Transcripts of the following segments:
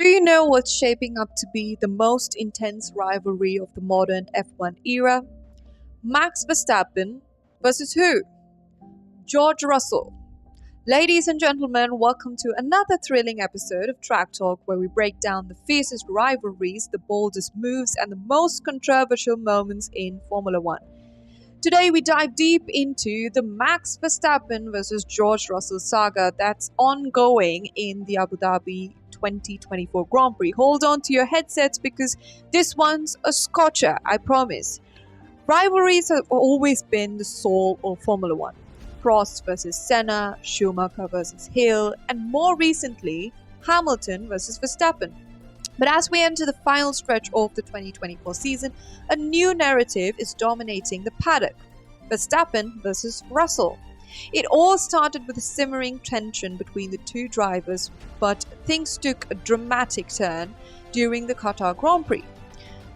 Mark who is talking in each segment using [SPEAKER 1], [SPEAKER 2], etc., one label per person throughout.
[SPEAKER 1] Do you know what's shaping up to be the most intense rivalry of the modern F1 era? Max Verstappen versus who? George Russell. Ladies and gentlemen, welcome to another thrilling episode of Track Talk where we break down the fiercest rivalries, the boldest moves, and the most controversial moments in Formula One. Today, we dive deep into the Max Verstappen versus George Russell saga that's ongoing in the Abu Dhabi 2024 Grand Prix. Hold on to your headsets because this one's a scorcher, I promise. Rivalries have always been the soul of Formula One. Prost versus Senna, Schumacher versus Hill, and more recently, Hamilton versus Verstappen. But as we enter the final stretch of the 2024 season, a new narrative is dominating the paddock. Verstappen versus Russell. It all started with a simmering tension between the two drivers, but things took a dramatic turn during the Qatar Grand Prix.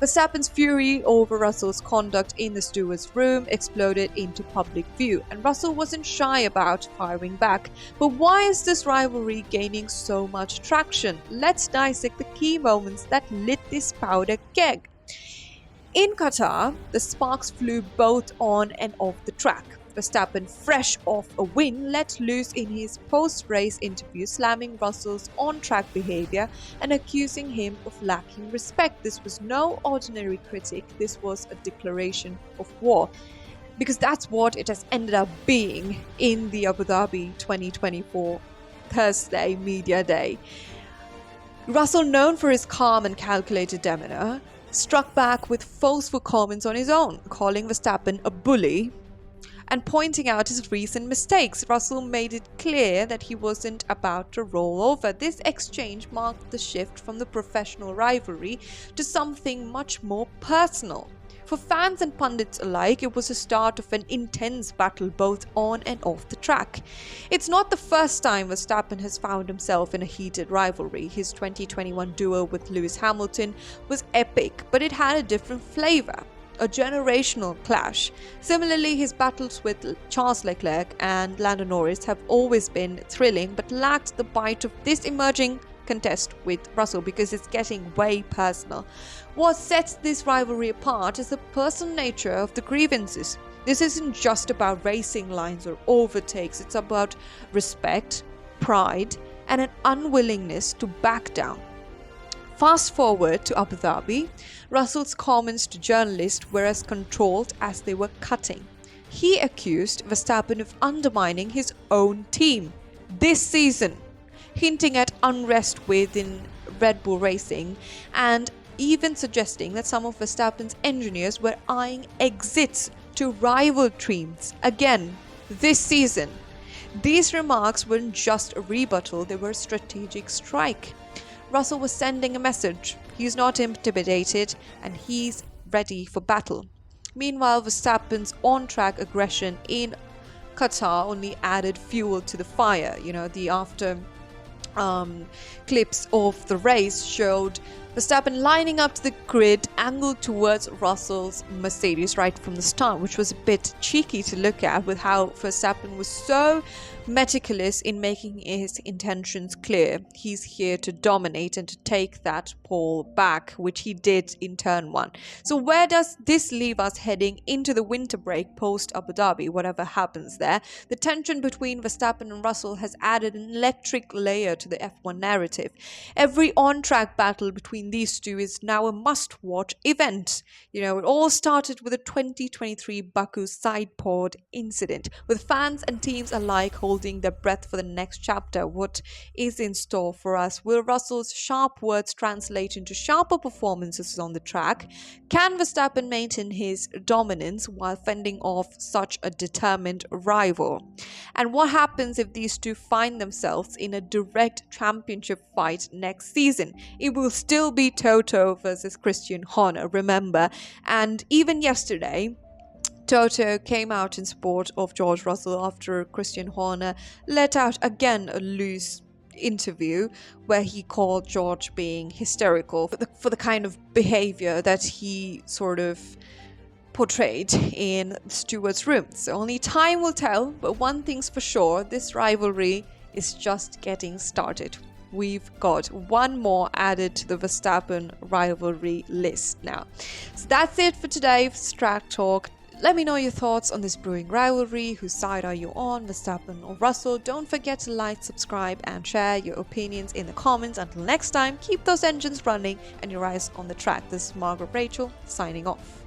[SPEAKER 1] Verstappen's fury over Russell's conduct in the steward's room exploded into public view, and Russell wasn't shy about firing back. But why is this rivalry gaining so much traction? Let's dissect the key moments that lit this powder keg. In Qatar, the sparks flew both on and off the track. Verstappen, fresh off a win, let loose in his post-race interview, slamming Russell's on-track behavior and accusing him of lacking respect. This was no ordinary critic, this was a declaration of war. Because that's what it has ended up being in the Abu Dhabi 2024 Thursday Media Day. Russell, known for his calm and calculated demeanor, struck back with forceful comments on his own, calling Verstappen a bully and pointing out his recent mistakes. Russell made it clear that he wasn't about to roll over. This exchange marked the shift from the professional rivalry to something much more personal. For fans and pundits alike, it was the start of an intense battle both on and off the track. It's not the first time Verstappen has found himself in a heated rivalry. His 2021 duel with Lewis Hamilton was epic, but it had a different flavor. A generational clash. Similarly, his battles with Charles Leclerc and Lando Norris have always been thrilling, but lacked the bite of this emerging contest with Russell because it's getting way personal. What sets this rivalry apart is the personal nature of the grievances. This isn't just about racing lines or overtakes, it's about respect, pride, and an unwillingness to back down. Fast forward to Abu Dhabi, Russell's comments to journalists were as controlled as they were cutting. He accused Verstappen of undermining his own team this season, hinting at unrest within Red Bull Racing and even suggesting that some of Verstappen's engineers were eyeing exits to rival teams again this season. These remarks weren't just a rebuttal, they were a strategic strike. Russell was sending a message. He's not intimidated and he's ready for battle. Meanwhile, Verstappen's on-track aggression in Qatar only added fuel to the fire. The after clips of the race showed Verstappen lining up to the grid, angled towards Russell's Mercedes right from the start, which was a bit cheeky to look at with how Verstappen was so meticulous in making his intentions clear. He's here to dominate and to take that pole back, which he did in turn one. So where does this leave us heading into the winter break post Abu Dhabi, whatever happens there? The tension between Verstappen and Russell has added an electric layer to the F1 narrative. Every on-track battle between these two is now a must-watch event. It all started with the 2023 Baku side pod incident, with fans and teams alike holding their breath for the next chapter. What is in store for us? Will Russell's sharp words translate into sharper performances on the track? Can Verstappen maintain his dominance while fending off such a determined rival? And what happens if these two find themselves in a direct championship fight next season? It will still be Toto versus Christian Horner, remember. And even yesterday, Toto came out in support of George Russell after Christian Horner let out again a loose interview where he called George being hysterical for the kind of behavior that he sort of portrayed in the steward's room. So only time will tell, but one thing's for sure, this rivalry is just getting started. we've got one more added to the Verstappen rivalry list now. So that's it for today's track talk. Let me know your thoughts on this brewing rivalry. Whose side are you on, Verstappen or Russell? Don't forget to like, subscribe, and share your opinions in the comments. Until next time, keep those engines running and your eyes on the track. This is Margaret Rachel signing off.